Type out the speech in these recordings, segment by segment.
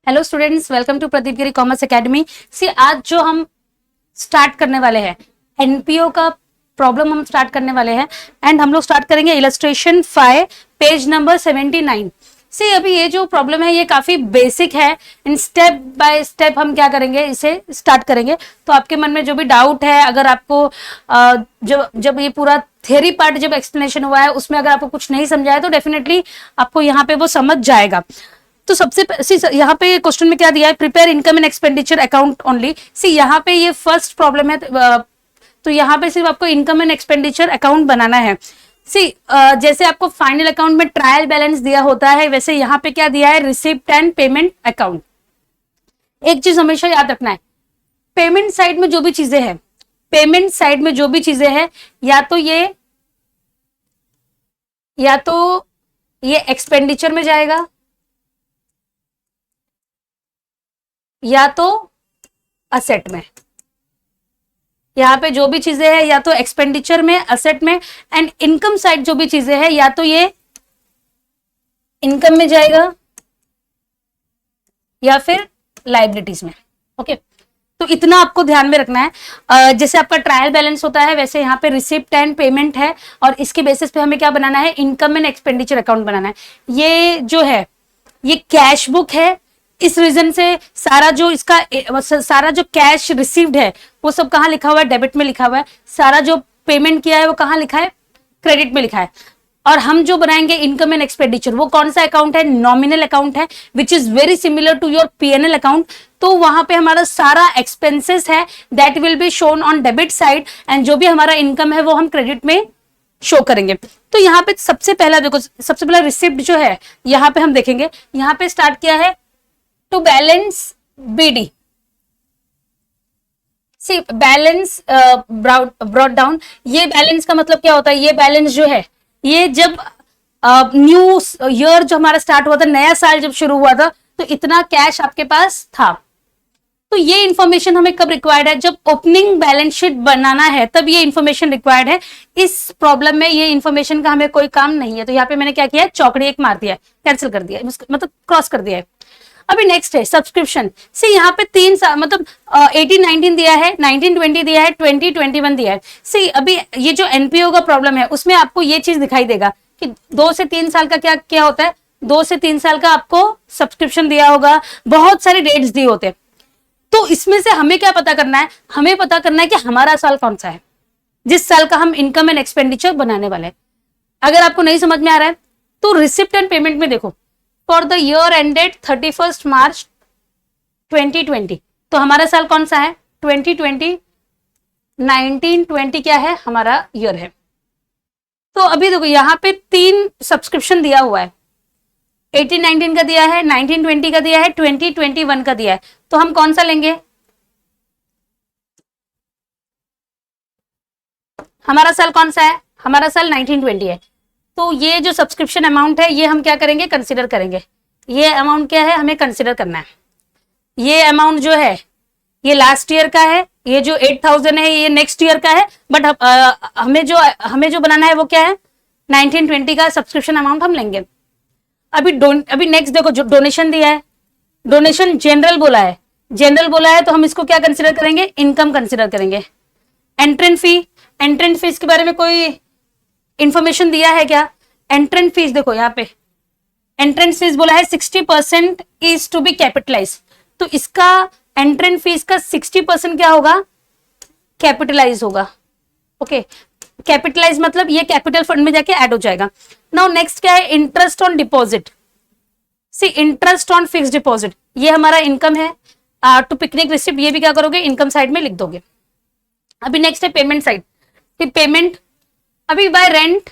Hello students, welcome to Pradeep Giri commerce academy. See आज जो हम स्टार्ट करने वाले हैं एनपीओ का प्रॉब्लम हम स्टार्ट करने वाले हैं एंड हम लोग स्टार्ट करेंगे इलस्ट्रेशन 5 पेज नंबर 79। सी अभी ये जो प्रॉब्लम है ये काफी बेसिक है एंड स्टेप बाय स्टेप हम क्या करेंगे, इसे स्टार्ट करेंगे। तो आपके मन में जो भी डाउट है, अगर आपको जब ये पूरा थ्योरी पार्ट जब एक्सप्लेनेशन हुआ है उसमें अगर आपको कुछ नहीं समझा है तो डेफिनेटली आपको यहाँ पे वो समझ जाएगा। तो सबसे यहाँ पे क्वेश्चन में क्या दिया है, prepare income and expenditure account only. See यहाँ पे ये फर्स्ट प्रॉब्लम है, तो यहाँ पे सिर्फ आपको इनकम एंड एक्सपेंडिचर अकाउंट बनाना है। सी जैसे आपको फाइनल अकाउंट में ट्रायल बैलेंस दिया होता है, वैसे यहाँ पे क्या दिया है, रिसिप्ट एंड पेमेंट अकाउंट। एक चीज हमेशा याद रखना है, पेमेंट साइड में जो भी चीजें हैं, पेमेंट साइड में जो भी चीजें हैं, या तो ये एक्सपेंडिचर में जाएगा या तो असेट में। यहाँ पे जो भी चीजें हैं या तो एक्सपेंडिचर में, असेट में, एंड इनकम साइड जो भी चीजें हैं या तो ये इनकम में जाएगा या फिर लायबिलिटीज में। ओके, तो इतना आपको ध्यान में रखना है। जैसे आपका ट्रायल बैलेंस होता है वैसे यहाँ पे रिसिप्ट एंड पेमेंट है और इसके बेसिस पे हमें क्या बनाना है, इनकम एंड एक्सपेंडिचर अकाउंट बनाना है। ये जो है ये कैश बुक है, इस रीजन से सारा जो कैश रिसीव्ड है वो सब कहाँ लिखा हुआ है, डेबिट में लिखा हुआ है। सारा जो पेमेंट किया है वो कहाँ लिखा है, क्रेडिट में लिखा है। और हम जो बनाएंगे इनकम एंड एक्सपेंडिचर, वो कौन सा अकाउंट है, नॉमिनल अकाउंट है, which is very similar to your PNL account. तो वहां पे हमारा सारा एक्सपेंसेस है that will be shown on debit side and जो भी हमारा इनकम है वो हम क्रेडिट में शो करेंगे। तो यहाँ पे सबसे पहला देखो, सबसे पहला रिसिप्ट जो है यहाँ पे हम देखेंगे, यहाँ पे स्टार्ट किया है to balance BD. See balance brought down, ये बैलेंस का मतलब क्या होता है, ये बैलेंस जो है ये जब न्यू ईयर जो हमारा स्टार्ट हुआ था, नया साल जब शुरू हुआ था, तो इतना कैश आपके पास था। तो ये इंफॉर्मेशन हमें कब रिक्वायर्ड है, जब ओपनिंग बैलेंस शीट बनाना है तब ये इंफॉर्मेशन रिक्वायर्ड है। इस प्रॉब्लम में ये इंफॉर्मेशन का हमें कोई काम नहीं है, तो यहाँ पे मैंने क्या किया है, चौकड़ी एक मार दिया है, कैंसिल कर दिया है, मतलब क्रॉस कर दिया है। अभी नेक्स्ट है सब्सक्रिप्शन। सी यहाँ पे 3 साल मतलब 18-19 दिया है, 19-20 दिया है, 20-21 दिया है। सी अभी ये जो एनपीओ का प्रॉब्लम है उसमें आपको ये चीज दिखाई देगा कि 2 से 3 साल का क्या क्या होता है, 2 से 3 साल का आपको सब्सक्रिप्शन दिया होगा, बहुत सारे डेट्स दिए होते हैं। तो इसमें से हमें क्या पता करना है, हमें पता करना है कि हमारा साल कौन सा है, जिस साल का हम इनकम एंड एक्सपेंडिचर बनाने वाले हैं। अगर आपको नहीं समझ में आ रहा है तो रिसिप्ट एंड पेमेंट में देखो, फॉर द ईयर एंडेड 31 मार्च 2020, तो हमारा साल कौन सा है, 2020। 1920 क्या है, हमारा ईयर है। तो अभी देखो यहाँ पे 3 सब्सक्रिप्शन दिया हुआ है, 18-19 का दिया है, 19-20 का दिया है, 20-21 का दिया है। तो हम कौन सा लेंगे, हमारा साल कौन सा है, हमारा साल 1920 है। तो ये जो सब्सक्रिप्शन अमाउंट है ये हम क्या करेंगे, कंसीडर करेंगे। ये अमाउंट क्या है, हमें कंसीडर करना है। ये अमाउंट जो है ये लास्ट ईयर का है, ये जो 8,000 है ये नेक्स्ट ईयर का है, बट हमें जो बनाना है वो क्या है, 1920 का सब्सक्रिप्शन अमाउंट हम लेंगे। अभी नेक्स्ट देखो, जो डोनेशन दिया है, डोनेशन जनरल बोला है, तो हम इसको क्या कंसीडर करेंगे, इनकम कंसीडर करेंगे। एंट्रेंस फीस के बारे में कोई इंफॉर्मेशन दिया है क्या, एंट्रेंस फीस देखो यहाँ पे एंट्रेंस फीस बोला है 60% इज टू बी कैपिटलाइज। तो इसका एंट्रेंस फीस का 60% क्या होगा, कैपिटलाइज होगा। ओके, कैपिटलाइज मतलब ये कैपिटल फंड में जाके ऐड हो जाएगा। नाउ नेक्स्ट क्या है, interest on deposit. See interest on fix deposit, ये हमारा इनकम है। टू पिकनिक रिसिप्ट, ये भी क्या करोगे, इनकम साइड में लिख दोगे। अभी नेक्स्ट है पेमेंट साइड। पेमेंट अभी बाय रेंट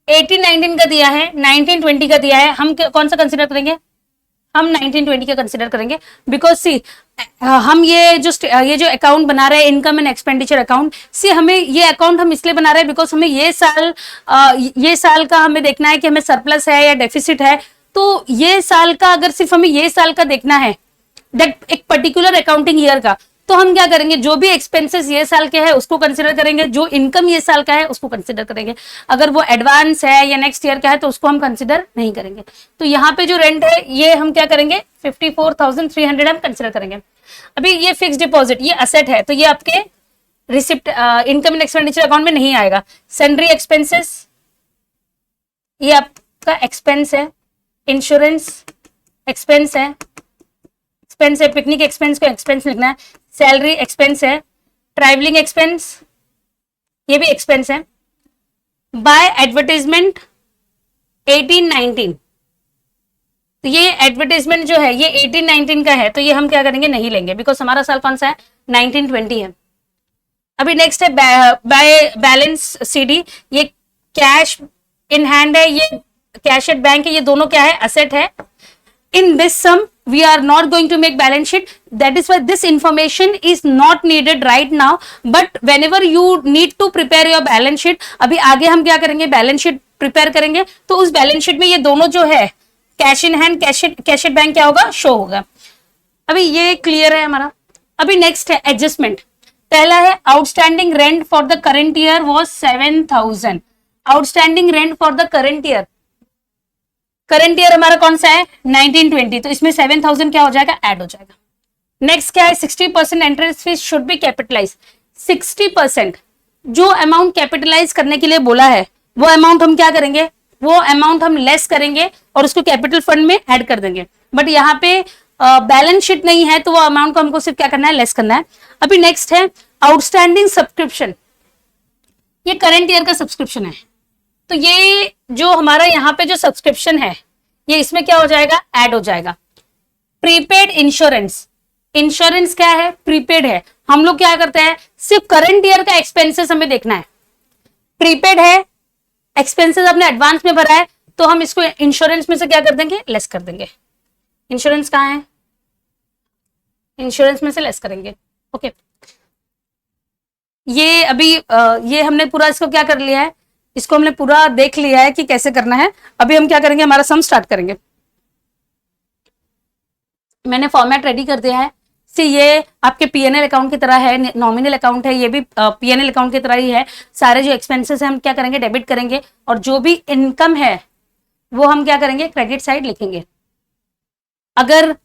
18-19 का दिया है, 19-20 का दिया है, हम कौन सा कंसीडर करेंगे, हम 19-20 का कंसीडर करेंगे। बिकॉज सी हम ये जो अकाउंट बना रहे हैं, इनकम एंड एक्सपेंडिचर अकाउंट, सी हमें ये अकाउंट हम इसलिए बना रहे हैं बिकॉज हमें ये साल का हमें देखना है कि हमें सरप्लस है या डेफिसिट है। तो ये साल का, अगर सिर्फ हमें ये साल का देखना है, दैट एक पर्टिकुलर अकाउंटिंग ईयर का, तो हम क्या करेंगे, जो भी एक्सपेंसेस ये साल के हैं उसको कंसिडर करेंगे, जो इनकम ये साल का है उसको कंसिडर करेंगे। अगर वो एडवांस है या नेक्स्ट ईयर का है तो उसको हम कंसिडर नहीं करेंगे। तो यहाँ पे जो रेंट है ये हम क्या करेंगे, 54,300 हम कंसिडर करेंगे। अभी ये फिक्स डिपॉजिट, ये असेट है, तो ये आपके receipt income and expenditure account में नहीं आएगा। सैलरी एक्सपेंसेस ये आपका एक्सपेंस है, इंश्योरेंस एक्सपेंस है, पिकनिक एक्सपेंस को एक्सपेंस लिखना है, सैलरी एक्सपेंस है, ट्रैवलिंग एक्सपेंस ये भी एक्सपेंस है। बाय एडवर्टाइजमेंट 18-19, तो ये एडवर्टाइजमेंट जो है ये 18-19 का है, तो ये हम क्या करेंगे, नहीं लेंगे, बिकॉज हमारा साल कौन सा है, 19-20 है। अभी नेक्स्ट है बाय बैलेंस सीडी, ये कैश इन हैंड है, ये कैश एट बैंक है, ये दोनों क्या है, असेट है। In this sum, we are not going to make balance sheet. That is why this information is not needed right now. But whenever you need to prepare your balance sheet, अभी आगे हम क्या करेंगे, balance sheet prepare करेंगे, तो उस balance sheet में ये दोनों जो है cash in hand, cash at bank क्या होगा, शो होगा। अभी ये क्लियर है हमारा। अभी नेक्स्ट है एडजस्टमेंट। पहला है outstanding rent for the current year was 7,000। Outstanding rent for the current year, current year हमारा कौन सा है, 19-20, तो इसमें 7,000 क्या हो जाएगा, ऐड हो जाएगा। नेक्स्ट क्या है, 60% interest fees should be capitalise. 60% जो अमाउंट कैपिटलाइज करने के लिए बोला है वो अमाउंट हम क्या करेंगे, वो अमाउंट हम लेस करेंगे और उसको कैपिटल फंड में ऐड कर देंगे। बट यहाँ पे बैलेंस शीट नहीं है तो वो अमाउंट को हमको सिर्फ क्या करना है, लेस करना है। अभी नेक्स्ट है आउटस्टैंडिंग सब्सक्रिप्शन, ये करंट ईयर का सब्सक्रिप्शन है, तो ये जो हमारा यहाँ पे जो सब्सक्रिप्शन है ये इसमें क्या हो जाएगा, ऐड हो जाएगा। प्रीपेड इंश्योरेंस, इंश्योरेंस क्या है, प्रीपेड है। हम लोग क्या करते हैं, सिर्फ करंट ईयर का एक्सपेंसेस हमें देखना है। प्रीपेड है, एक्सपेंसेस आपने एडवांस में भरा है, तो हम इसको इंश्योरेंस में से क्या कर देंगे, लेस कर देंगे। इंश्योरेंस कहाँ है, इंश्योरेंस में से लेस करेंगे। ओके, ये अभी ये हमने पूरा इसको क्या कर लिया है, इसको हमने पूरा देख लिया है कि कैसे करना है। अभी हम क्या करेंगे, हमारा सम स्टार्ट करेंगे। मैंने फॉर्मेट रेडी कर दिया है। सी ये आपके पीएनएल अकाउंट की तरह है, नॉमिनल अकाउंट है, ये भी पीएनएल अकाउंट की तरह ही है। सारे जो एक्सपेंसेस हैं हम क्या करेंगे, डेबिट करेंगे, और जो भी इनकम है वो हम क्या करेंगे, क्रेडिट साइड लिखेंगे। अगर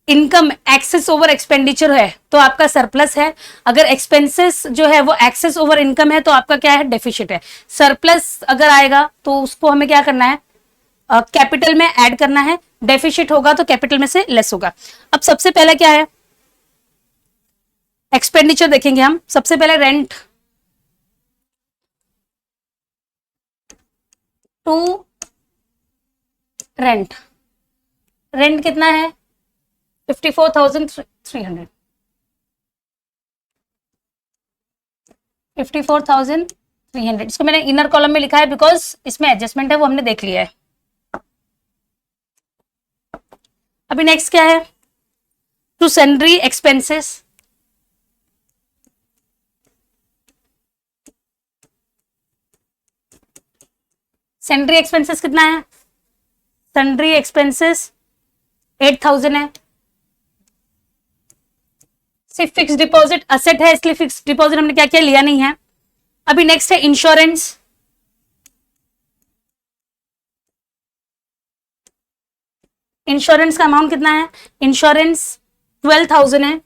इनकम एक्सेस ओवर एक्सपेंडिचर है तो आपका सरप्लस है, अगर एक्सपेंसेस जो है वो एक्सेस ओवर इनकम है तो आपका क्या है, डेफिसिट है। सरप्लस अगर आएगा तो उसको हमें क्या करना है, कैपिटल में ऐड करना है, डेफिसिट होगा तो कैपिटल में से लेस होगा। अब सबसे पहले क्या है, एक्सपेंडिचर देखेंगे हम। सबसे पहले रेंट टू रेंट, रेंट कितना है, 54,300, 54,300। इसको मैंने इनर कॉलम में लिखा है बिकॉज इसमें एडजस्टमेंट है, वो हमने देख लिया है। अभी नेक्स्ट क्या है, to salary expenses, salary expenses कितना है, सैलरी एक्सपेंसेस 8,000 है। सिर्फ फिक्स डिपॉजिट असेट है इसलिए फिक्स डिपॉजिट हमने क्या किया, लिया नहीं है। अभी नेक्स्ट है इंश्योरेंस, इंश्योरेंस का अमाउंट कितना है, इंश्योरेंस 12,000 है।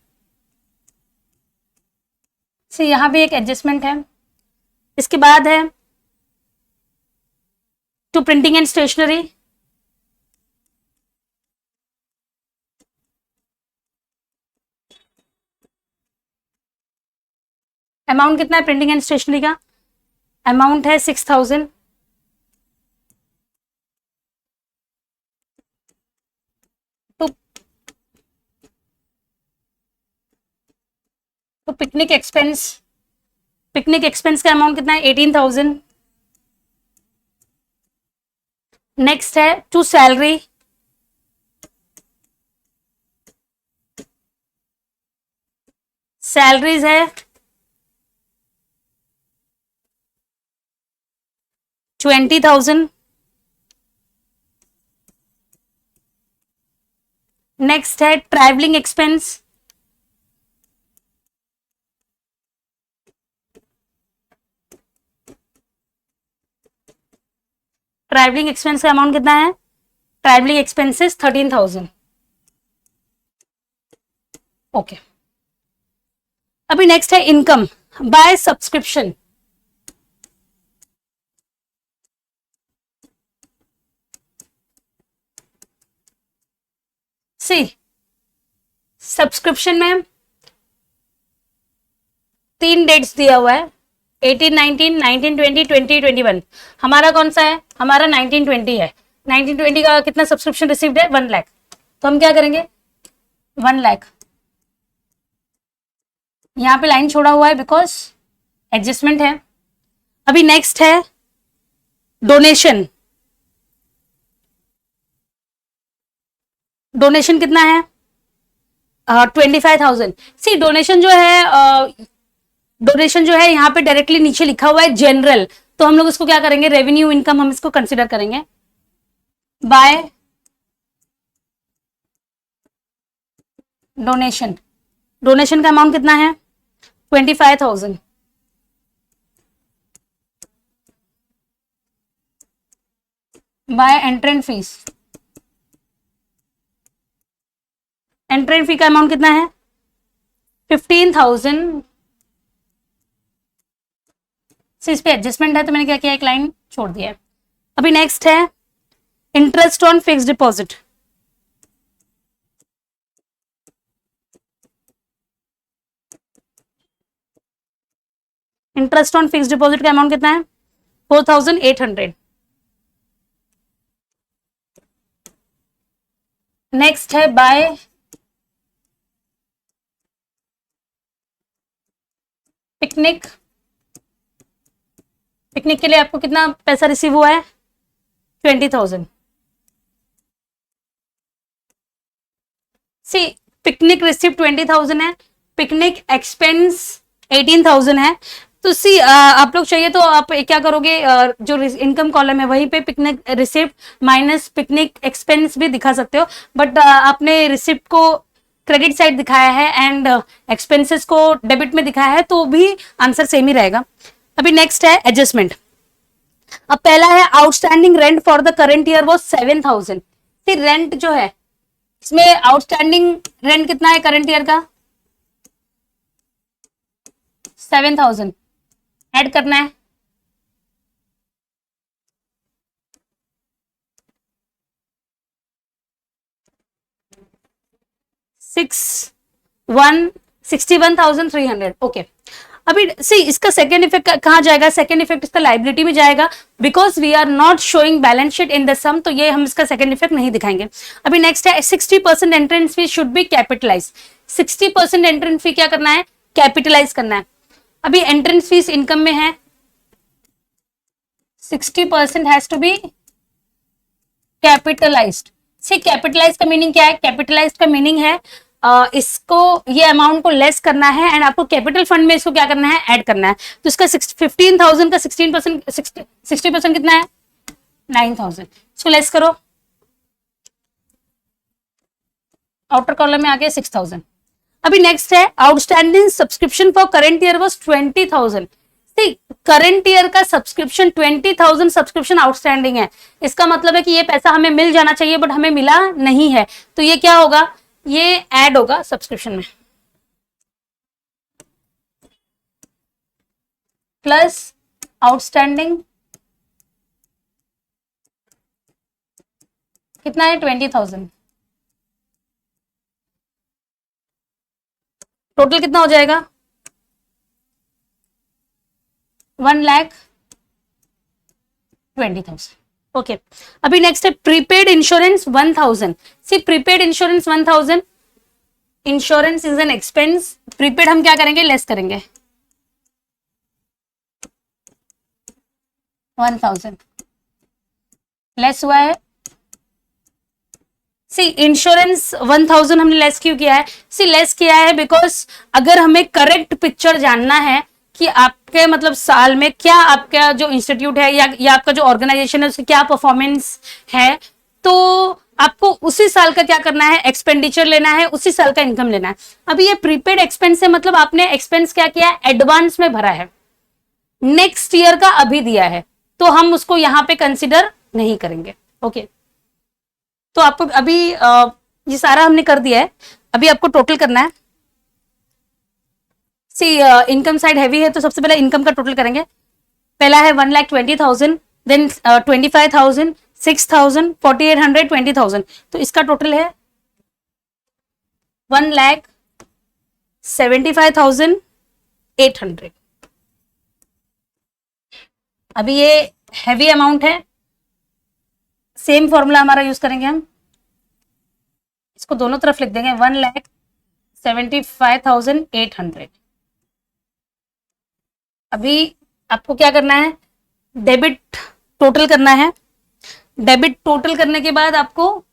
यहां भी एक एडजस्टमेंट है। इसके बाद है to printing and stationery, amount कितना है प्रिंटिंग एंड स्टेशनरी का, अमाउंट है 6,000। तो पिकनिक एक्सपेंस, पिकनिक एक्सपेंस का अमाउंट कितना है, 18,000। नेक्स्ट है टू सैलरी, सैलरीज है 20,000। नेक्स्ट है ट्रैवलिंग एक्सपेंस, ट्रैवलिंग एक्सपेंस का अमाउंट कितना है? Travelling expenses 13,000। ओके, अभी नेक्स्ट है income by subscription. See subscription में 3 डेट्स दिया हुआ है, 18, 19, 19, 20, 20, 21। हमारा कौन सा है? हमारा 1920 है। 1920 का कितना सब्सक्रिप्शन रिसीव्ड है? 1 लाख। तो हम क्या करेंगे? 1 लाख। यहां पे लाइन छोड़ा हुआ है बिकॉज एडजस्टमेंट है। अभी नेक्स्ट है डोनेशन। डोनेशन कितना है? 25,000। सी डोनेशन जो है डोनेशन जो है यहाँ पे डायरेक्टली नीचे लिखा हुआ है जनरल, तो हम लोग इसको क्या करेंगे? रेवेन्यू इनकम हम इसको कंसिडर करेंगे बाय डोनेशन। डोनेशन का अमाउंट कितना है? 25,000 bye entrance fees. Entrance fee का अमाउंट कितना है? 15,000। इस पे एडजस्टमेंट है तो मैंने क्या किया? एक लाइन छोड़ दिया है। अभी नेक्स्ट है interest on fix deposit. Interest on fix deposit का अमाउंट कितना है? 4,800। नेक्स्ट है बाय पिकनिक। पिकनिक के लिए आपको कितना पैसा रिसीव हुआ है? 20,000। सी पिकनिक रिसीव 20,000 है, पिकनिक एक्सपेंस 18,000 है। तो सी आप लोग चाहिए तो आप क्या करोगे? जो इनकम कॉलम है वहीं पे picnic receipt minus picnic expense भी दिखा सकते हो, बट आपने रिसिप्ट को क्रेडिट साइड दिखाया है एंड एक्सपेंसेस को डेबिट में दिखाया है, तो भी आंसर सेम ही रहेगा। अभी नेक्स्ट है एडजस्टमेंट। अब पहला है outstanding rent for the current year वो 7,000। फिर रेंट जो है इसमें आउटस्टैंडिंग रेंट कितना है करंट ईयर का? 7,000 ऐड करना है। सिक्स 61,300। ओके, अभी सी इसका सेकेंड इफेक्ट कहां जाएगा? सेकेंड इफेक्ट इसका लाइबिलिटी में जाएगा because we are not showing balance sheet in the sum, तो ये हम इसका सेकेंड इफेक्ट नहीं दिखाएंगे। अभी नेक्स्ट है 60% entrance fee should be capitalise. 60% entrance fee क्या करना है? कैपिटलाइज करना है। अभी एंट्रेंस फीस इनकम में है, 60% has to be capitalised. See capitalise का मीनिंग क्या है? कैपिटलाइज का मीनिंग है इसको ये अमाउंट को लेस करना है एंड आपको कैपिटल फंड में इसको क्या करना है? ऐड करना है। तो इसका 15,000 का 16% 60% कितना है? 9,000। इसको लेस करो, आउटर कॉलम में आ गया 6,000। अभी नेक्स्ट है outstanding subscription for current year was 20,000। Current year का सब्सक्रिप्शन 20,000 सब्सक्रिप्शन आउटस्टैंडिंग है। इसका मतलब है कि ये पैसा हमें मिल जाना चाहिए बट हमें मिला नहीं है, तो ये क्या होगा? ये ऐड होगा सब्सक्रिप्शन में प्लस आउटस्टैंडिंग कितना है? 20,000। टोटल कितना हो जाएगा? 1,20,000। ओके, अभी नेक्स्ट है prepaid insurance 1,000। See prepaid insurance 1,000, insurance is an expense. Prepaid हम क्या करेंगे? लेस करेंगे 1,000 लेस हुआ है। सी इंश्योरेंस 1,000 हमने लेस क्यों किया है? सी लेस किया है बिकॉज अगर हमें करेक्ट पिक्चर जानना है कि आपके मतलब साल में क्या आपका जो इंस्टीट्यूट है या आपका जो ऑर्गेनाइजेशन है उसकी क्या परफॉर्मेंस है, तो आपको उसी साल का क्या करना है? एक्सपेंडिचर लेना है, उसी साल का इनकम लेना है। अभी ये प्रीपेड एक्सपेंस है, मतलब आपने एक्सपेंस क्या किया है? एडवांस में भरा है, नेक्स्ट ईयर का अभी दिया है, तो हम उसको यहां पे कंसिडर नहीं करेंगे। ओके, तो आपको अभी ये सारा हमने कर दिया है, अभी आपको टोटल करना है। सी इनकम साइड हैवी है तो सबसे पहले इनकम का टोटल करेंगे। पहला है 1,20,000, देन 25,000, 6,000, 4,800, 20,000, तो इसका टोटल है 1,75,800। अभी ये हैवी अमाउंट है, सेम फॉर्मूला हमारा यूज करेंगे हम, इसको दोनों तरफ लिख देंगे 1,75,800। अभी आपको क्या करना है, डेबिट टोटल करना है। डेबिट टोटल करने के बाद आपको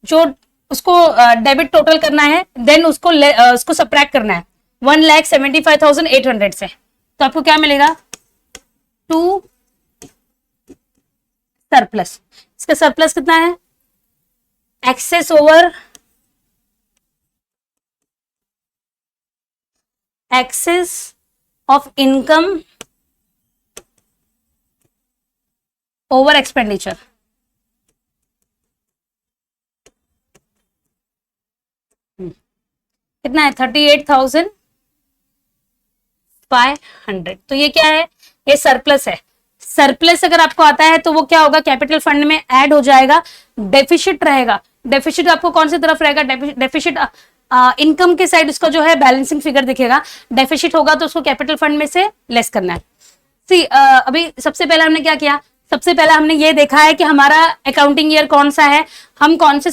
जो उसको डेबिट टोटल करना है, देन उसको सब्ट्रैक्ट करना है 1,75,800 से, तो आपको क्या मिलेगा, 2 सरप्लस। इसका सरप्लस कितना है, excess of income over expenditure. कितना है, 38,500। तो ये क्या है, ये सरप्लस है। सरप्लस अगर आपको आता है तो वो क्या होगा, कैपिटल फंड में ऐड हो जाएगा। डेफिसिट रहेगा, डेफिसिट आपको कौन सी तरफ रहेगा, डेफिसिट इनकम के साइड उसका जो है बैलेंसिंग फिगर दिखेगा। डेफिसिट होगा तो उसको कैपिटल फंड में से लेस करना है। सी अभी सबसे पहले हमने क्या किया, सबसे पहले हमने ये देखा है कि हमारा अकाउंटिंग ईयर कौन सा है, हम कौन सा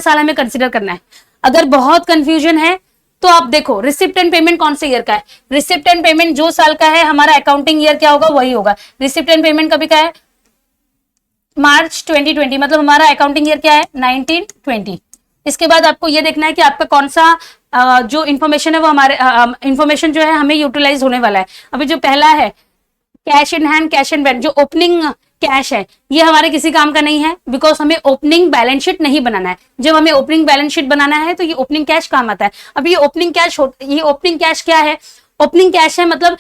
साल हमें कंसिडर करना है। अगर बहुत कंफ्यूजन है तो आप देखो रिसिप्ट एंड पेमेंट कौन से ईयर का है। रिसिप्ट एंड पेमेंट जो साल का है, हमारा अकाउंटिंग ईयर क्या होगा वही होगा। रिसिप्ट एंड पेमेंट कभी का है, मार्च 2020, मतलब हमारा अकाउंटिंग ईयर क्या है, 1920। इसके बाद आपको ये देखना है कि आपका कौन सा जो इन्फॉर्मेशन है वो हमारे इन्फॉर्मेशन जो है हमें यूटिलाइज होने वाला है। अभी जो पहला है cash in hand, cash and bank, जो ओपनिंग कैश है ये हमारे किसी काम का नहीं है, बिकॉज हमें ओपनिंग बैलेंस शीट नहीं बनाना है। जब हमें ओपनिंग बैलेंस शीट बनाना है तो ये ओपनिंग कैश काम आता है। अब ये ओपनिंग कैश क्या है, ओपनिंग कैश है मतलब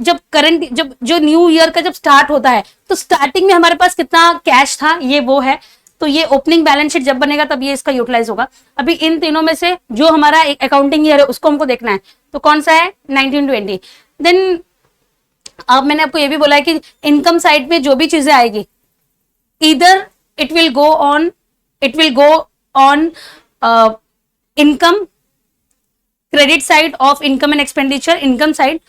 जब करंट जो न्यू ईयर का जब स्टार्ट होता है तो स्टार्टिंग में हमारे पास कितना कैश था, ये वो है। तो ये ओपनिंग बैलेंस शीट जब बनेगा तब ये इसका यूटिलाइज होगा। अभी इन तीनों में से जो हमारा एक अकाउंटिंग ईयर है उसको हमको देखना है, तो कौन सा है, 1920। देन अब मैंने आपको ये भी बोला है कि इनकम साइड में जो भी चीजें आएगी, इधर it will go on income, credit side of income and expenditure, income side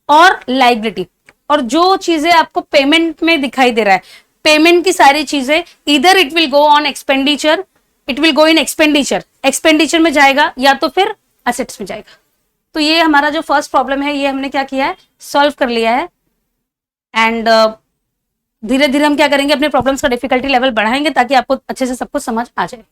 और लाइबिलिटी। और जो चीजें आपको पेमेंट में दिखाई दे रहा है, पेमेंट की सारी चीजें इधर it will go on expenditure, it will go in expenditure में जाएगा या तो फिर असेट्स में जाएगा। तो ये हमारा जो फर्स्ट प्रॉब्लम है ये हमने क्या किया है, सॉल्व कर लिया है। एंड धीरे धीरे हम क्या करेंगे, अपने प्रॉब्लम्स का डिफिकल्टी लेवल बढ़ाएंगे ताकि आपको अच्छे से सब कुछ समझ आ जाए।